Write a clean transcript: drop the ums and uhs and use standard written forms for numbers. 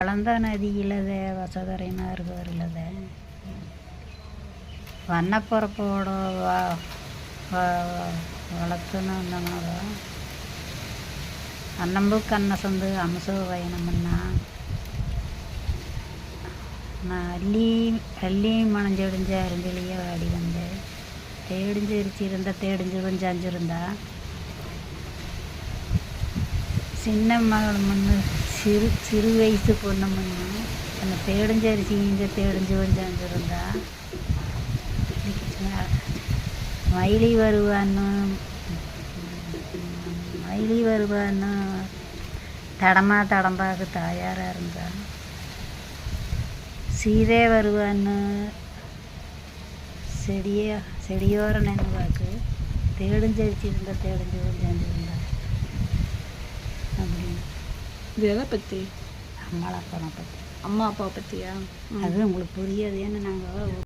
வளர்ந்த நதி இல்லதே வசதரைனா இருவர் இல்லதே வண்ணப்பரப்போட வளர்த்துன்னு வந்தனால அன்னம்பு கண்ண சொந்து அம்சோ வயனம்னா நான் அள்ளியும் மணஞ்சொடிஞ்ச அருஞ்சொலியே வாடி வந்தேன் தேடிஞ்சு எரிச்சிருந்தா தேடிஞ்சு கொஞ்சம் அஞ்சிருந்தா சின்ன மகள் முன்னு சிறு வயசு பொண்ணு முன்னு அந்த தேடிஞ்சு அரிசி இங்கே தேடிஞ்சு கொஞ்சம் அஞ்சிருந்தா மயிலி வருவான்னு தடம்பாக்கு தயாராக இருந்தா சீதே வருவான்னு செடியோர நினைவாக்கு தேடிஞ்சரிச்சிருந்தா தேடிஞ்சு கொஞ்சம் அஞ்சிருந்தா அப்படின்னு இது எதை பற்றி? அம்மா அப்பா பற்றி. அம்மா அப்பா பற்றியா? அது உங்களுக்கு புரியாது. ஏன்னா நாங்கள்